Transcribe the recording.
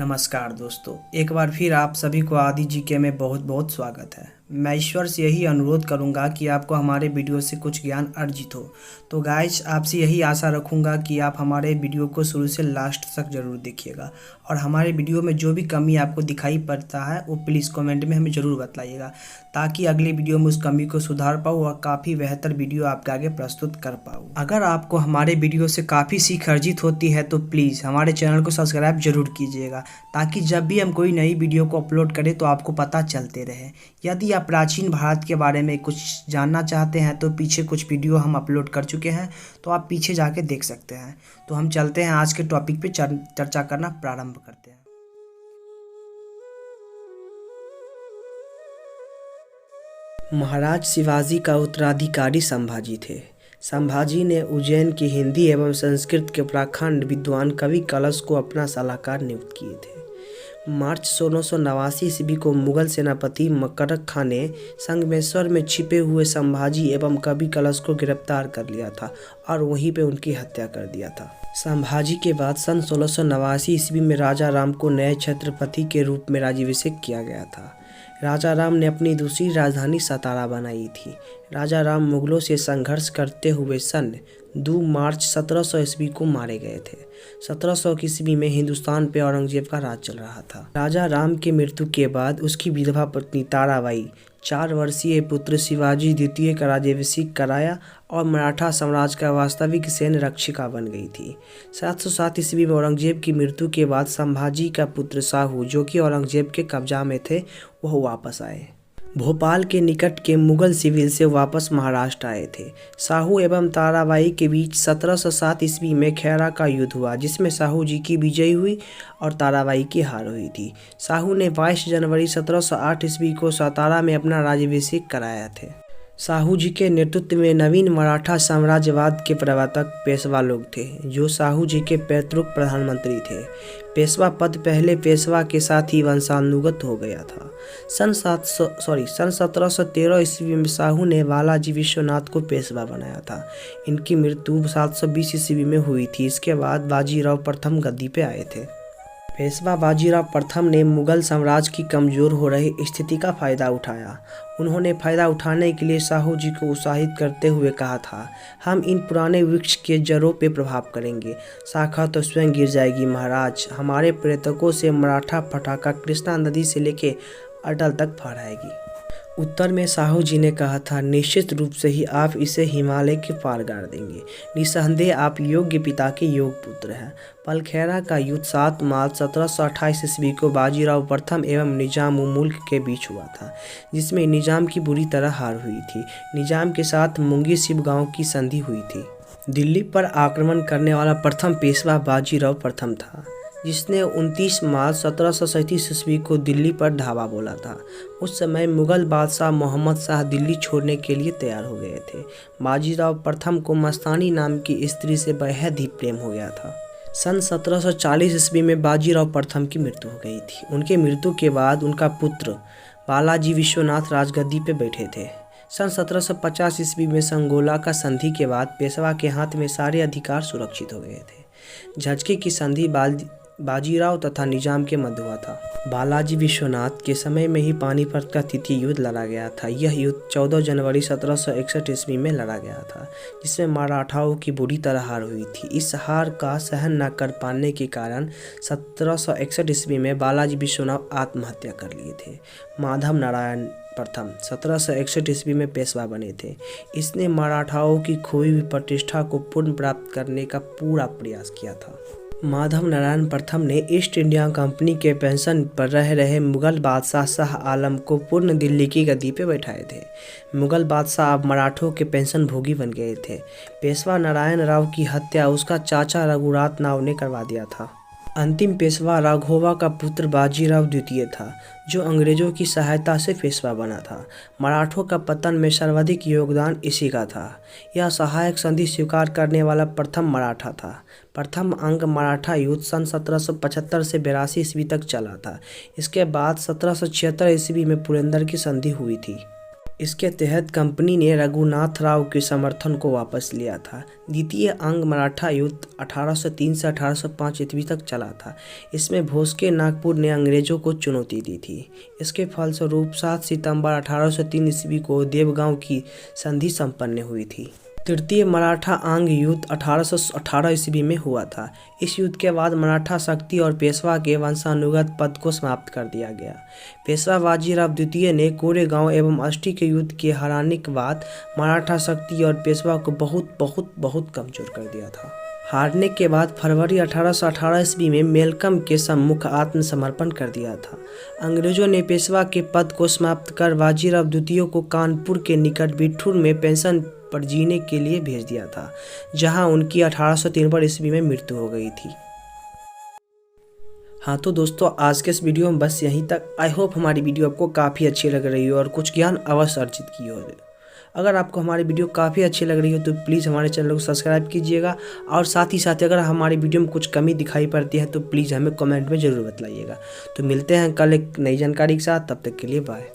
नमस्कार दोस्तों, एक बार फिर आप सभी को आदि जीके में बहुत बहुत स्वागत है। मैं ईश्वर से यही अनुरोध करूंगा कि आपको हमारे वीडियो से कुछ ज्ञान अर्जित हो। तो गाइस, आपसे यही आशा रखूंगा कि आप हमारे वीडियो को शुरू से लास्ट तक ज़रूर देखिएगा और हमारे वीडियो में जो भी कमी आपको दिखाई पड़ता है वो प्लीज़ कमेंट में हमें ज़रूर बताइएगा, ताकि अगले वीडियो में उस कमी को सुधार पाऊँ और काफ़ी बेहतर वीडियो आपके आगे प्रस्तुत कर पाऊँ। अगर आपको हमारे वीडियो से काफ़ी सीख अर्जित होती है तो प्लीज़ हमारे चैनल को सब्सक्राइब जरूर कीजिएगा, ताकि जब भी हम कोई नई वीडियो को अपलोड करें तो आपको पता चलते रहे। यदि आप प्राचीन भारत के बारे में कुछ जानना चाहते हैं तो पीछे कुछ वीडियो हम अपलोड कर चुके हैं, तो आप पीछे जाके देख सकते हैं। तो हम चलते हैं आज के टॉपिक पे चर्चा करना प्रारंभ करते हैं। महाराज शिवाजी का उत्तराधिकारी संभाजी थे। संभाजी ने उज्जैन की हिंदी एवं संस्कृत के प्रखंड विद्वान कवि कलश को अपना सलाहकार नियुक्त किए थे। मार्च 1689 ईस्वी को मुगल सेनापति मकरक खां ने संगमेश्वर में छिपे हुए संभाजी एवं कवि कलश को गिरफ्तार कर लिया था और वहीं पे उनकी हत्या कर दिया था। संभाजी के बाद सन 1689 ईस्वी में राजा राम को नए छत्रपति के रूप में राज्याभिषेक किया गया था। राजा राम ने अपनी दूसरी राजधानी सतारा बनाई थी। राजा राम मुगलों से संघर्ष करते हुए सन 2 मार्च 1700 ईस्वी को मारे गए थे। 1700 ईस्वी में हिंदुस्तान पे औरंगजेब का राज चल रहा था। राजा राम की मृत्यु के बाद उसकी विधवा पत्नी ताराबाई 4 वर्षीय पुत्र शिवाजी द्वितीय का राज्याभिषेक कराया और मराठा साम्राज्य का वास्तविक सैन्य रक्षिका बन गई थी। 707 ईस्वी में औरंगजेब की मृत्यु के बाद संभाजी का पुत्र साहू, जो कि औरंगजेब के कब्जा में थे, वह वापस आए। भोपाल के निकट के मुगल सिविल से वापस महाराष्ट्र आए थे। साहू एवं ताराबाई के बीच 1707 ईस्वी में खैरा का युद्ध हुआ, जिसमें साहू जी की विजय हुई और ताराबाई की हार हुई थी। साहू ने 22 जनवरी 1708 ईस्वी को सतारा में अपना राज्याभिषेक कराया थे। साहू जी के नेतृत्व में नवीन मराठा साम्राज्यवाद के प्रवर्तक पेशवा लोग थे, जो साहू जी के पैतृक प्रधानमंत्री थे। पेशवा पद पहले पेशवा के साथ ही वंशानुगत हो गया था। सन 1713 ईस्वी में साहू ने बालाजी विश्वनाथ को पेशवा बनाया था। इनकी मृत्यु 720 ईस्वी में हुई थी। इसके बाद बाजीराव प्रथम गद्दी पे आए थे। पेशवा बाजीराव प्रथम ने मुगल साम्राज्य की कमज़ोर हो रही स्थिति का फायदा उठाया। उन्होंने फायदा उठाने के लिए साहू जी को उत्साहित करते हुए कहा था, हम इन पुराने वृक्ष के जड़ों पे प्रभाव करेंगे, शाखा तो स्वयं गिर जाएगी महाराज। हमारे पर्यटकों से मराठा पटाखा कृष्णा नदी से लेके अटल तक फहराएगी। उत्तर में साहू जी ने कहा था, निश्चित रूप से ही आप इसे हिमालय के पार गाड़ देंगे। निस्संदेह आप योग्य पिता के योग पुत्र हैं। पलखेरा का युद्ध 7 मार्च 1728 ईस्वी को बाजीराव प्रथम एवं निजाम मुल्क के बीच हुआ था, जिसमें निजाम की बुरी तरह हार हुई थी। निजाम के साथ मुंगी सिब गांव की संधि हुई थी। दिल्ली पर आक्रमण करने वाला प्रथम पेशवा बाजीराव प्रथम था, जिसने 29 मार्च 1737 ईस्वी को दिल्ली पर धावा बोला था। उस समय मुगल बादशाह मोहम्मद शाह दिल्ली छोड़ने के लिए तैयार हो गए थे। बाजीराव प्रथम को मस्तानी नाम की स्त्री से बेहद ही प्रेम हो गया था। सन 1740 ईस्वी में बाजीराव प्रथम की मृत्यु हो गई थी। उनके मृत्यु के बाद उनका पुत्र बालाजी विश्वनाथ राजगद्दी पे बैठे थे। सन 1750 ईस्वी में संगोला का संधि के बाद पेशवा के हाथ में सारे अधिकार सुरक्षित हो गए थे। झचके की संधि बाजीराव तथा निजाम के मध्य हुआ था। बालाजी विश्वनाथ के समय में ही पानीपत का तृतीय युद्ध लड़ा गया था। यह युद्ध 14 जनवरी 1761 ईस्वी में लड़ा गया था, जिसमें मराठाओं की बुरी तरह हार हुई थी। इस हार का सहन न कर पाने के कारण 1761 ईस्वी में बालाजी विश्वनाथ आत्महत्या कर लिए थे। माधव नारायण प्रथम 1761 ईस्वी में पेशवा बने थे। इसने मराठाओं की खोई हुई प्रतिष्ठा को पुनः प्राप्त करने का पूरा प्रयास किया था। माधव नारायण प्रथम ने ईस्ट इंडिया कंपनी के पेंशन पर रह रहे मुगल बादशाह शाह आलम को पूर्ण दिल्ली की गद्दी पे बैठाए थे। मुगल बादशाह अब मराठों के पेंशन भोगी बन गए थे। पेशवा नारायण राव की हत्या उसका चाचा रघुनाथ राव ने करवा दिया था। अंतिम पेशवा राघोबा का पुत्र बाजीराव द्वितीय था, जो अंग्रेजों की सहायता से पेशवा बना था। मराठों का पतन में सर्वाधिक योगदान इसी का था। यह सहायक संधि स्वीकार करने वाला प्रथम मराठा था। प्रथम अंग मराठा युद्ध सन 1775 से 82 ईस्वी तक चला था। इसके बाद 1776 ईस्वी में पुरंदर की संधि हुई थी। इसके तहत कंपनी ने रघुनाथ राव के समर्थन को वापस लिया था। द्वितीय अंग मराठा युद्ध 1803 से 1805 ईस्वी तक चला था। इसमें भोसले नागपुर ने अंग्रेजों को चुनौती दी थी। इसके फलस्वरूप 7 सितंबर 1803 ईस्वी को देवगांव की संधि संपन्न हुई थी। तृतीय मराठा अंग युद्ध 1818 ईस्वी में हुआ था। इस युद्ध के बाद मराठा शक्ति और पेशवा के वंशानुगत पद को समाप्त कर दिया गया। पेशवा बाजीराव द्वितीय ने कोरेगांव एवं अष्टी के युद्ध के हारने के बाद मराठा शक्ति और पेशवा को बहुत कमजोर कर दिया था। हारने के बाद फरवरी 1818 ईस्वी में मेलकम के सम्मुख आत्मसमर्पण कर दिया था। अंग्रेजों ने पेशवा के पद को समाप्त कर बाजीराव द्वितीय को कानपुर के निकट बिठूर में पेंशन पर जीने के लिए भेज दिया था, जहां उनकी 1853 ईस्वी में मृत्यु हो गई थी। हाँ तो दोस्तों, आज के इस वीडियो में बस यहीं तक। आई होप हमारी वीडियो आपको काफ़ी अच्छी लग रही हो और कुछ ज्ञान अवश्य अर्जित की हो। अगर आपको हमारी वीडियो काफ़ी अच्छी लग रही हो तो प्लीज़ हमारे चैनल को सब्सक्राइब कीजिएगा, और साथ ही साथ अगर हमारी वीडियो में कुछ कमी दिखाई पड़ती है तो प्लीज़ हमें कमेंट में ज़रूर बतलाइएगा। तो मिलते हैं कल एक नई जानकारी के साथ, तब तक के लिए बाय।